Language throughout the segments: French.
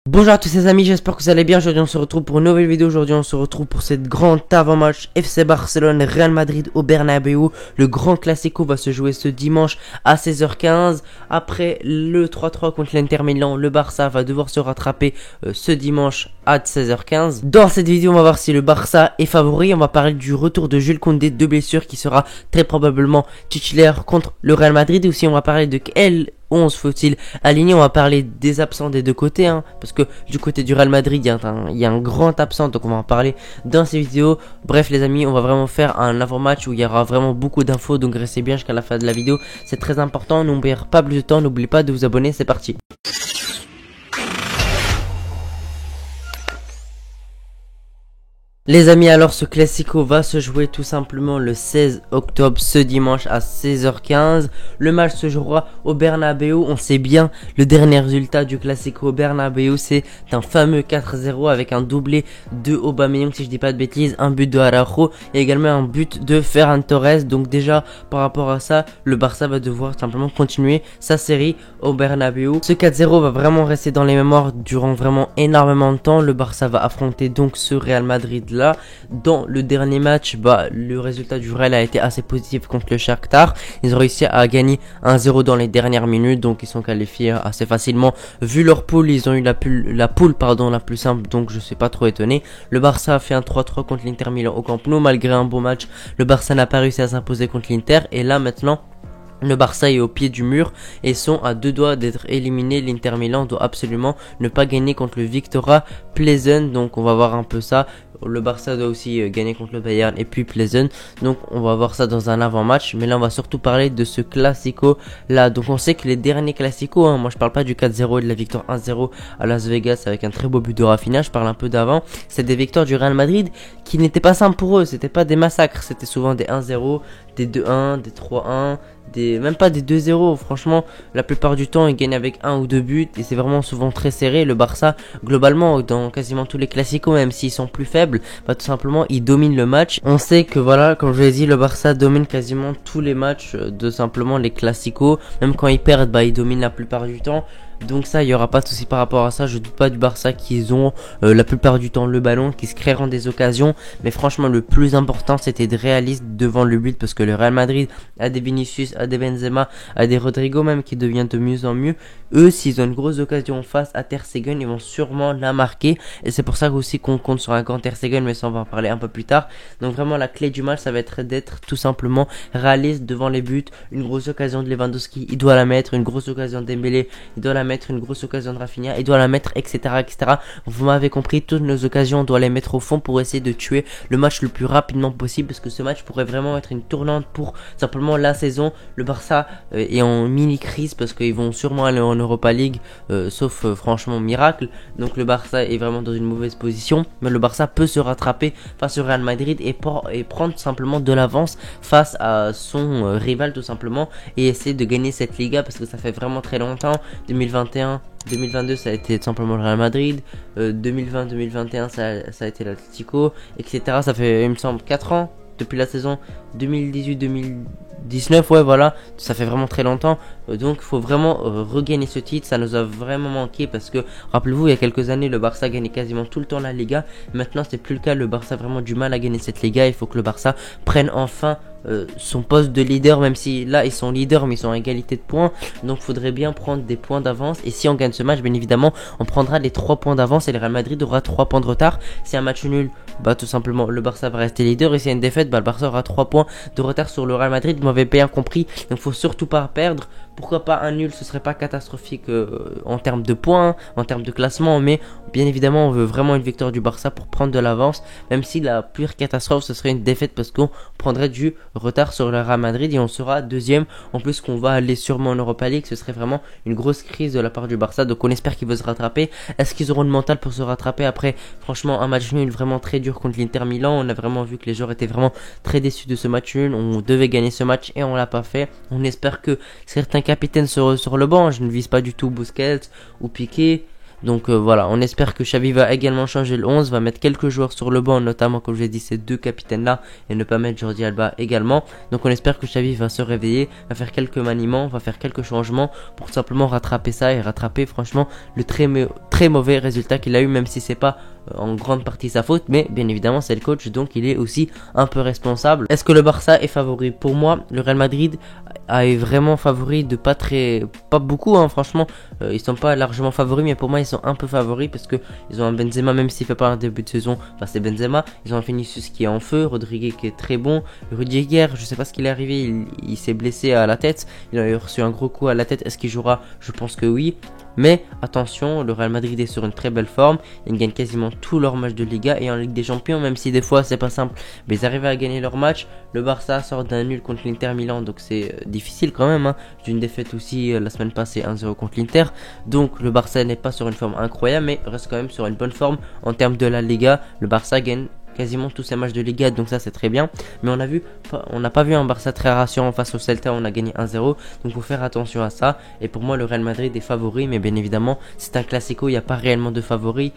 Bonjour à tous les amis, j'espère que vous allez bien. Aujourd'hui on se retrouve pour une nouvelle vidéo. Aujourd'hui on se retrouve pour cette grande avant-match FC Barcelone Real Madrid au Bernabéu. Le grand classico va se jouer ce dimanche à 16h15. Après le 3-3 contre l'Inter Milan, le Barça va devoir se rattraper ce dimanche à 16h15. Dans cette vidéo on va voir si le Barça est favori. On va parler du retour de Jules Koundé de blessure qui sera très probablement titulaire contre le Real Madrid. Et aussi on va parler de quel 11 faut-il aligner. On va parler des absents des deux côtés, parce que du côté du Real Madrid, il y a un grand absent, donc on va en parler dans ces vidéos. Bref les amis, on va vraiment faire un avant-match où il y aura vraiment beaucoup d'infos, donc restez bien jusqu'à la fin de la vidéo, c'est très important. N'oubliez pas plus de temps, n'oubliez pas de vous abonner, c'est parti. Les amis, alors ce classico va se jouer tout simplement le 16 octobre, ce dimanche à 16h15. Le match se jouera au Bernabéu. On sait bien le dernier résultat du classico au Bernabéu, c'est un fameux 4-0 avec un doublé de Aubameyang si je dis pas de bêtises, un but de Araujo et également un but de Ferran Torres. Donc déjà par rapport à ça, le Barça va devoir simplement continuer sa série au Bernabéu. Ce 4-0 va vraiment rester dans les mémoires durant vraiment énormément de temps. Le Barça va affronter donc ce Real Madrid là. Dans le dernier match, le résultat du Real a été assez positif contre le Shakhtar. Ils ont réussi à gagner 1-0 dans les dernières minutes, donc ils sont qualifiés assez facilement. Vu leur poule, ils ont eu la poule la plus simple, donc je suis pas trop étonné. Le Barça a fait un 3-3 contre l'Inter Milan au Camp Nou. Malgré un bon match, le Barça n'a pas réussi à s'imposer contre l'Inter. Et là maintenant, le Barça est au pied du mur et sont à deux doigts d'être éliminés. L'Inter Milan doit absolument ne pas gagner contre le Victoria Pleasant. Donc on va voir un peu ça. Le Barça doit aussi gagner contre le Bayern et puis Pleasant. Donc on va voir ça dans un avant-match. Mais là on va surtout parler de ce classico là. Donc on sait que les derniers classicos, moi je parle pas du 4-0 et de la victoire 1-0 à Las Vegas avec un très beau but de Rafinha. Je parle un peu d'avant. C'est des victoires du Real Madrid qui n'étaient pas simples pour eux. C'était pas des massacres. C'était souvent des 1-0, des 2-1, des 3-1. Même pas des 2-0, franchement la plupart du temps ils gagnent avec 1 ou 2 buts et c'est vraiment souvent très serré. Le Barça globalement dans quasiment tous les classicos, même s'ils sont plus faibles, tout simplement ils dominent le match. On sait que voilà, comme je l'ai dit, le Barça domine quasiment tous les matchs de simplement les classicos. Même quand ils perdent, ils dominent la plupart du temps. Donc ça, il n'y aura pas de souci par rapport à ça. Je doute pas du Barça qu'ils ont la plupart du temps le ballon, qui se créeront des occasions. Mais franchement, le plus important, c'était de réaliser devant le but. Parce que le Real Madrid a des Vinicius, a des Benzema, a des Rodrigo même qui devient de mieux en mieux. Eux, s'ils ont une grosse occasion face à Ter Stegen, ils vont sûrement la marquer. Et c'est pour ça aussi qu'on compte sur un grand Ter Stegen. Mais ça, on va en parler un peu plus tard. Donc vraiment, la clé du match, ça va être d'être tout simplement réaliste devant les buts. Une grosse occasion de Lewandowski, il doit la mettre. Une grosse occasion de Dembélé, il doit la mettre. Une grosse occasion de Rafinha, il doit la mettre, etc., etc. Vous m'avez compris, toutes nos occasions, on doit les mettre au fond pour essayer de tuer le match le plus rapidement possible, parce que ce match pourrait vraiment être une tournante pour simplement la saison. Le Barça est en mini crise parce qu'ils vont sûrement aller en Europa League, sauf franchement miracle. Donc le Barça est vraiment dans une mauvaise position, mais le Barça peut se rattraper face au Real Madrid et prendre simplement de l'avance face à son rival tout simplement, et essayer de gagner cette Liga, parce que ça fait vraiment très longtemps. 2022 ça a été tout simplement le Real Madrid, 2020-2021 ça a été l'Atlético, etc. Ça fait il me semble 4 ans depuis la saison 2018-2019, ouais voilà, ça fait vraiment très longtemps. Donc il faut vraiment regagner ce titre, ça nous a vraiment manqué, parce que rappelez-vous, il y a quelques années le Barça gagnait quasiment tout le temps la Liga. Maintenant c'est plus le cas, le Barça a vraiment du mal à gagner cette Liga. Il faut que le Barça prenne enfin son poste de leader, même si là ils sont leaders mais ils sont à égalité de points. Donc il faudrait bien prendre des points d'avance, et si on gagne ce match, bien évidemment on prendra les 3 points d'avance et le Real Madrid aura 3 points de retard. Si un match nul, tout simplement le Barça va rester leader, et si y a une défaite, le Barça aura 3 points de retard sur le Real Madrid. Vous m'avez bien compris, donc faut surtout pas perdre. Pourquoi pas un nul, ce serait pas catastrophique en termes de points, en termes de classement, mais bien évidemment on veut vraiment une victoire du Barça pour prendre de l'avance, même si la pire catastrophe ce serait une défaite, parce qu'on prendrait du retard sur le Real Madrid et on sera deuxième. En plus qu'on va aller sûrement en Europa League, ce serait vraiment une grosse crise de la part du Barça. Donc on espère qu'ils vont se rattraper. Est-ce qu'ils auront le mental pour se rattraper après franchement un match nul vraiment très dur contre l'Inter Milan? On a vraiment vu que les joueurs étaient vraiment très déçus de ce match nul. On devait gagner ce match et on l'a pas fait. On espère que certains capitaines seront sur le banc. Je ne vise pas du tout Busquets ou Piqué. Donc voilà, on espère que Xavi va également changer le 11, va mettre quelques joueurs sur le banc, notamment comme je l'ai dit ces deux capitaines là, et ne pas mettre Jordi Alba également. Donc on espère que Xavi va se réveiller, va faire quelques maniements, va faire quelques changements pour simplement rattraper ça et rattraper franchement le très mauvais résultat qu'il a eu, même si c'est pas en grande partie sa faute, mais bien évidemment c'est le coach, donc il est aussi un peu responsable. Est-ce que le Barça est favori? Pour moi, le Real Madrid est vraiment favori de pas beaucoup, hein, franchement, ils sont pas largement favoris, mais pour moi ils sont un peu favoris parce que ils ont un Benzema, même s'il fait pas un début de saison, enfin c'est Benzema, ils ont un Vinicius qui est en feu, Rodrigue qui est très bon, Rudiger, je sais pas ce qu'il est arrivé, il s'est blessé à la tête, il a reçu un gros coup à la tête, est-ce qu'il jouera? Je pense que oui. Mais attention, le Real Madrid est sur une très belle forme. Ils gagnent quasiment tous leurs matchs de Liga et en Ligue des Champions, même si des fois c'est pas simple, mais ils arrivent à gagner leurs matchs. Le Barça sort d'un nul contre l'Inter Milan, donc c'est difficile quand même, hein. D'une défaite aussi la semaine passée 1-0 contre l'Inter. Donc le Barça n'est pas sur une forme incroyable, mais reste quand même sur une bonne forme en termes de la Liga. Le Barça gagne quasiment tous ces matchs de Liga, donc ça c'est très bien. Mais on n'a pas vu un Barça très rassurant face au Celta, on a gagné 1-0, donc faut faire attention à ça. Et pour moi le Real Madrid est favori, mais bien évidemment c'est un classico, il n'y a pas réellement de favori.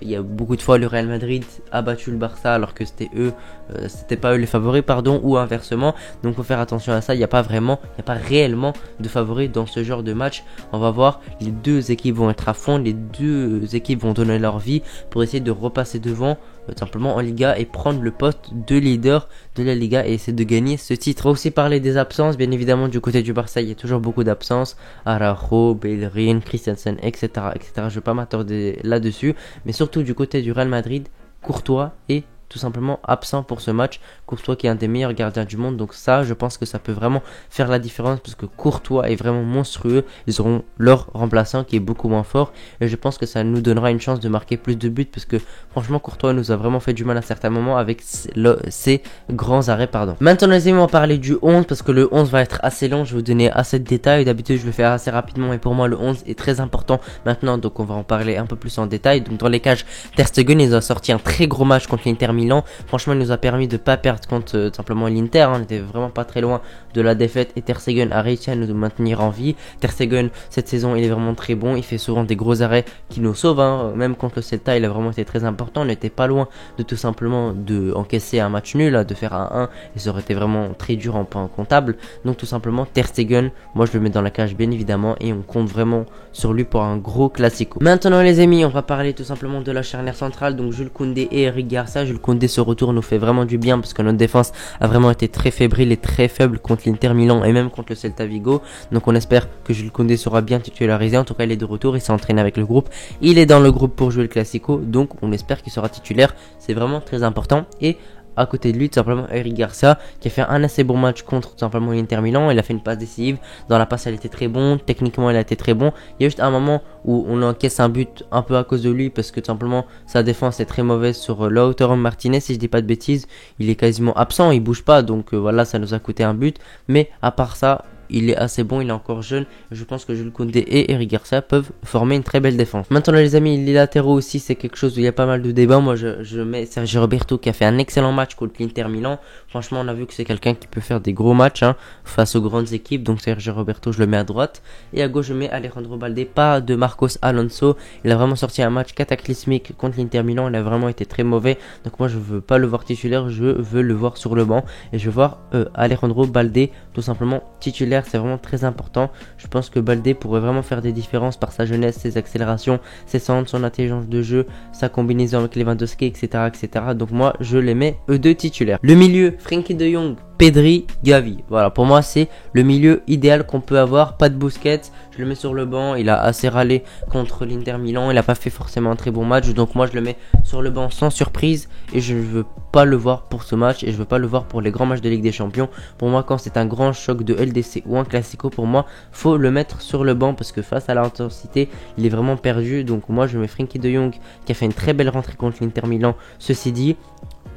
Il y a beaucoup de fois le Real Madrid a battu le Barça alors que c'était pas eux les favoris, pardon, ou inversement. Donc faut faire attention à ça, il n'y a pas réellement de favoris dans ce genre de match. On va voir, les deux équipes vont être à fond, les deux équipes vont donner leur vie pour essayer de repasser devant simplement en Liga et prendre le poste de leader de la Liga et essayer de gagner ce titre. On va aussi parler des absences, bien évidemment du côté du Barça il y a toujours beaucoup d'absences, Araujo, Bellerin, Christensen, etc., etc. Je ne vais pas m'attarder là-dessus, mais surtout du côté du Real Madrid, Courtois est tout simplement absent pour ce match. Courtois qui est un des meilleurs gardiens du monde, donc ça je pense que ça peut vraiment faire la différence parce que Courtois est vraiment monstrueux. Ils auront leur remplaçant qui est beaucoup moins fort et je pense que ça nous donnera une chance de marquer plus de buts parce que franchement Courtois nous a vraiment fait du mal à certains moments avec ses grands arrêts. Maintenant les amis, on va parler du 11 parce que le 11 va être assez long, je vais vous donner assez de détails. D'habitude je le fais assez rapidement et pour moi le 11 est très important maintenant, donc on va en parler un peu plus en détail. Donc dans les cages, Ter Stegen il a sorti un très gros match contre l'Inter Milan. Franchement il nous a permis de pas perdre contre simplement l'Inter, on était vraiment pas très loin de la défaite et Ter Stegen a réussi à nous maintenir en vie. Ter Stegen cette saison il est vraiment très bon, il fait souvent des gros arrêts qui nous sauvent, hein. Même contre le Celta il a vraiment été très important, on n'était pas loin de tout simplement de encaisser un match nul, de faire un 1 et ça aurait été vraiment très dur en point comptable. Donc tout simplement Ter Stegen, moi je le mets dans la cage bien évidemment et on compte vraiment sur lui pour un gros classico. Maintenant les amis, on va parler tout simplement de la charnière centrale, donc Jules Koundé et Eric Garcia. Jules Koundé ce retour nous fait vraiment du bien parce que notre défense a vraiment été très fébrile et très faible contre l'Inter Milan et même contre le Celta Vigo. Donc on espère que Jules Koundé sera bien titularisé. En tout cas il est de retour, il s'est entraîné avec le groupe, il est dans le groupe pour jouer le classico, donc on espère qu'il sera titulaire, c'est vraiment très important. Et à côté de lui tout simplement Eric Garcia qui a fait un assez bon match contre tout simplement l'Inter Milan. Il a fait une passe décisive, dans la passe elle était très bon, techniquement il a été très bon. Il y a juste un moment où on encaisse un but un peu à cause de lui parce que tout simplement sa défense est très mauvaise sur Lautaro Martinez, si je dis pas de bêtises, il est quasiment absent, il bouge pas, donc voilà, ça nous a coûté un but, mais à part ça il est assez bon, il est encore jeune. Je pense que Jules Koundé et Eric Garcia peuvent former une très belle défense. Maintenant les amis, les latéraux aussi c'est quelque chose où il y a pas mal de débats. Moi je mets Sergio Roberto qui a fait un excellent match contre l'Inter Milan. Franchement on a vu que c'est quelqu'un qui peut faire des gros matchs, hein, face aux grandes équipes. Donc Sergio Roberto je le mets à droite. Et à gauche je mets Alejandro Balde, pas de Marcos Alonso. Il a vraiment sorti un match cataclysmique contre l'Inter Milan. Il a vraiment été très mauvais. Donc moi je veux pas le voir titulaire, je veux le voir sur le banc. Et je veux voir Alejandro Balde tout simplement titulaire. C'est vraiment très important. Je pense que Balde pourrait vraiment faire des différences par sa jeunesse, ses accélérations, ses centres, son intelligence de jeu, sa combinaison avec Lewandowski, etc., etc. Donc moi, je les mets eux deux titulaires. Le milieu, Frenkie de Jong, Pedri, Gavi. Voilà, pour moi, c'est le milieu idéal qu'on peut avoir. Pas de Busquets, je le mets sur le banc. Il a assez râlé contre l'Inter Milan. Il n'a pas fait forcément un très bon match. Donc moi, je le mets sur le banc sans surprise. Et je ne veux pas le voir pour ce match. Et je ne veux pas le voir pour les grands matchs de Ligue des Champions. Pour moi, quand c'est un grand choc de LDC ou un Classico, pour moi, faut le mettre sur le banc. Parce que face à l'intensité, il est vraiment perdu. Donc moi, je mets Frenkie de Jong qui a fait une très belle rentrée contre l'Inter Milan. Ceci dit,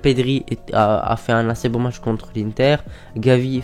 Pedri a fait un assez bon match contre l'Inter. Gavi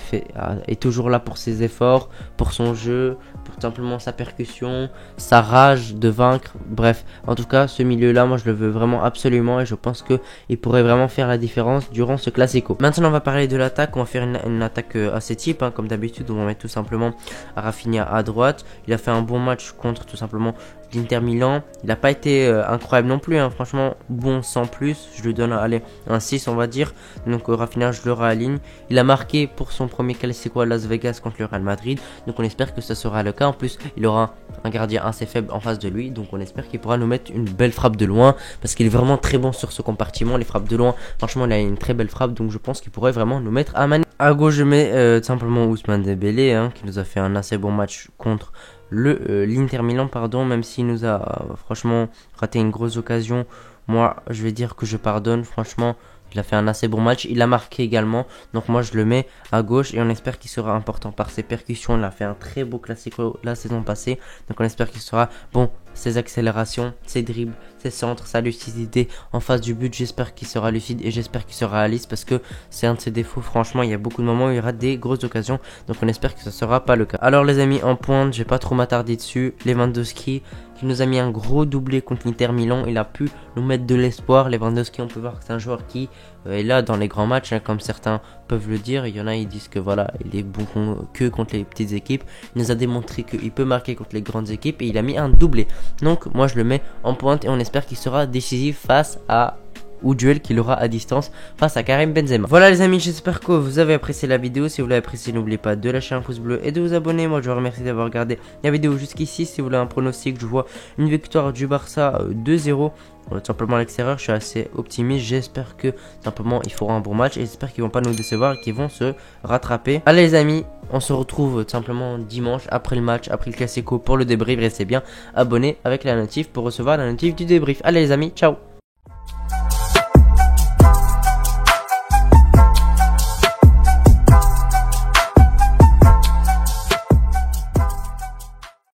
est toujours là pour ses efforts, pour son jeu, pour simplement sa percussion, sa rage de vaincre. Bref, en tout cas, ce milieu-là, moi je le veux vraiment absolument et je pense qu'il pourrait vraiment faire la différence durant ce Classico. Maintenant, on va parler de l'attaque. On va faire une attaque assez type, hein, comme d'habitude. On va mettre tout simplement Rafinha à droite. Il a fait un bon match contre tout simplement l'Inter Milan. Il n'a pas été incroyable non plus, hein. Franchement, bon sans plus. Je lui donne allez, un 6 on va dire. Donc Rafinha, je le réaligne. Il a marqué pour son premier Classico à Las Vegas contre le Real Madrid. Donc on espère que ça sera le cas. En plus, il aura un gardien assez faible en face de lui. Donc on espère qu'il pourra nous mettre une belle frappe de loin. Parce qu'il est vraiment très bon sur ce compartiment. Les frappes de loin, franchement, il a une très belle frappe. Donc je pense qu'il pourrait vraiment nous mettre à mani. À gauche, je mets tout simplement Ousmane Dembélé, hein, qui nous a fait un assez bon match contre l'Inter Milan, pardon, même s'il nous a franchement raté une grosse occasion. Moi, je vais dire que je pardonne, franchement. Il a fait un assez bon match, il a marqué également, donc moi je le mets à gauche et on espère qu'il sera important par ses percussions. Il a fait un très beau classico la saison passée, donc on espère qu'il sera bon. Ses accélérations, ses dribbles, ses centres, sa lucidité en face du but, j'espère qu'il sera lucide et j'espère qu'il sera réaliste parce que c'est un de ses défauts. Franchement, il y a beaucoup de moments où il y aura des grosses occasions, donc on espère que ce sera pas le cas. Alors les amis, en pointe, je vais pas trop m'attarder dessus. Lewandowski qui nous a mis un gros doublé contre l'Inter Milan, il a pu nous mettre de l'espoir. Lewandowski, on peut voir que c'est un joueur qui est là dans les grands matchs, hein, comme certains peuvent le dire. Il y en a, ils disent que voilà, il est bon que contre les petites équipes. Il nous a démontré qu'il peut marquer contre les grandes équipes et il a mis un doublé. Donc moi je le mets en pointe et on espère qu'il sera décisif face à ou duel qu'il aura à distance face à Karim Benzema. Voilà les amis, j'espère que vous avez apprécié la vidéo. Si vous l'avez apprécié, n'oubliez pas de lâcher un pouce bleu et de vous abonner. Moi je vous remercie d'avoir regardé la vidéo jusqu'ici. Si vous voulez un pronostic, je vois une victoire du Barça 2-0. Tout simplement à l'extérieur, je suis assez optimiste. J'espère que simplement il fera un bon match et j'espère qu'ils vont pas nous décevoir et qu'ils vont se rattraper. Allez les amis, on se retrouve tout simplement dimanche après le match, après le Classico pour le débrief. Restez bien abonnés avec la notif pour recevoir la notif du débrief. Allez les amis, ciao.